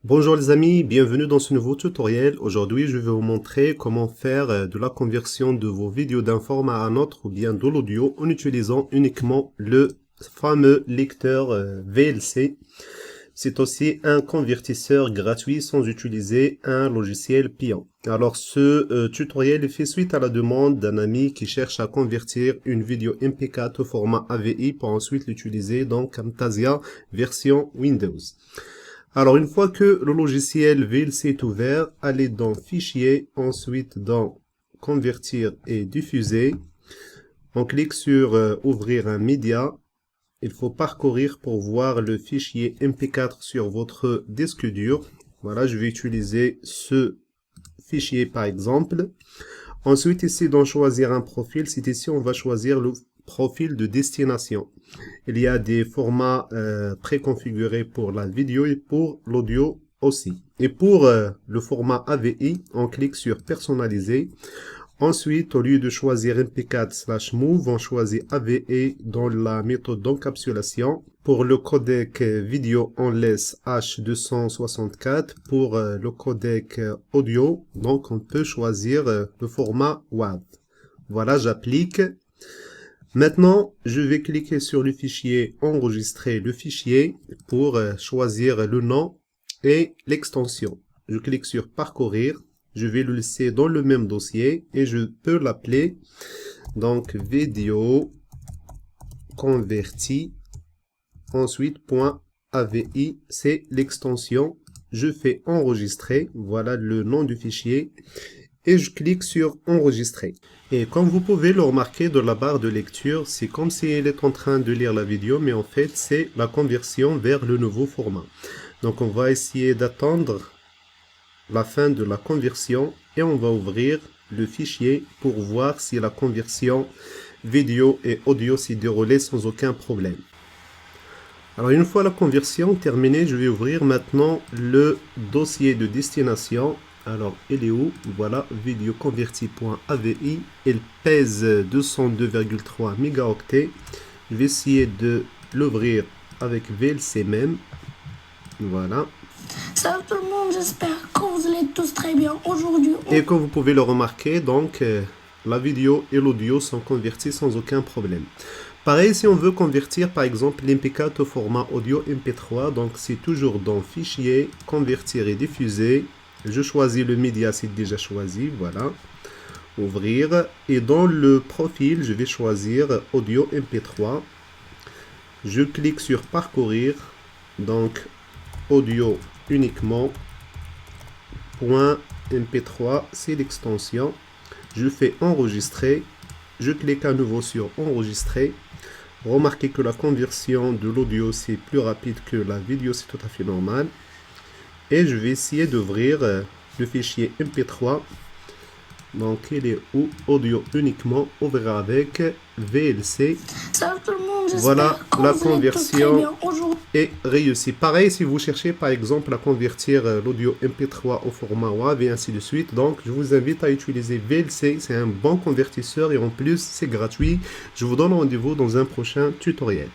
Bonjour les amis, bienvenue dans ce nouveau tutoriel. Aujourd'hui, je vais vous montrer comment faire de la conversion de vos vidéos d'un format à un autre ou bien de l'audio en utilisant uniquement le fameux lecteur VLC. C'est aussi un convertisseur gratuit sans utiliser un logiciel payant. Alors ce tutoriel est fait suite à la demande d'un ami qui cherche à convertir une vidéo MP4 au format AVI pour ensuite l'utiliser dans Camtasia version Windows. Alors, une fois que le logiciel VLC est ouvert, allez dans Fichier, ensuite dans Convertir et diffuser. On clique sur Ouvrir un média. Il faut parcourir pour voir le fichier MP4 sur votre disque dur. Voilà, je vais utiliser ce fichier par exemple. Ensuite, ici, dans Choisir un profil, c'est ici on va choisir le profil de destination. Il y a des formats préconfigurés pour la vidéo et pour l'audio aussi. Et pour le format AVI, on clique sur Personnaliser. Ensuite, au lieu de choisir MP4/Move, on choisit AVI dans la méthode d'encapsulation. Pour le codec vidéo, on laisse H264. Pour le codec audio, donc on peut choisir le format WAV. Voilà, j'applique. Maintenant, je vais cliquer sur le fichier Enregistrer le fichier pour choisir le nom et l'extension. Je clique sur Parcourir. Je vais le laisser dans le même dossier et je peux l'appeler donc vidéo converti. Ensuite, .avi, c'est l'extension. Je fais Enregistrer. Voilà le nom du fichier. Et je clique sur Enregistrer. Et comme vous pouvez le remarquer dans la barre de lecture, c'est comme si elle est en train de lire la vidéo, mais en fait, c'est la conversion vers le nouveau format. Donc, on va essayer d'attendre la fin de la conversion et on va ouvrir le fichier pour voir si la conversion vidéo et audio s'est déroulée sans aucun problème. Alors, une fois la conversion terminée, je vais ouvrir maintenant le dossier de destination. Alors, il est où? Voilà, vidéoconverti.avi. Il pèse 202,3 mégaoctets. Je vais essayer de l'ouvrir avec VLC même. Voilà. Salut tout le monde, j'espère que vous allez tous très bien aujourd'hui. Et comme vous pouvez le remarquer, donc, la vidéo et l'audio sont convertis sans aucun problème. Pareil, si on veut convertir par exemple l'MP4 au format audio MP3, donc c'est toujours dans Fichier, Convertir et diffuser. Je choisis le média, c'est déjà choisi, voilà. Ouvrir. Et dans le profil, je vais choisir Audio MP3. Je clique sur Parcourir. Donc, Audio uniquement. .mp3, c'est l'extension. Je fais Enregistrer. Je clique à nouveau sur Enregistrer. Remarquez que la conversion de l'audio, c'est plus rapide que la vidéo, c'est tout à fait normal. Et je vais essayer d'ouvrir le fichier MP3. Donc, il est où? Audio uniquement. Ouvrir avec VLC. Salut tout le monde, voilà, la conversion aujourd'hui. est réussie. Pareil, si vous cherchez par exemple à convertir l'audio MP3 au format WAV et ainsi de suite. Donc, je vous invite à utiliser VLC. C'est un bon convertisseur et en plus, c'est gratuit. Je vous donne rendez-vous dans un prochain tutoriel.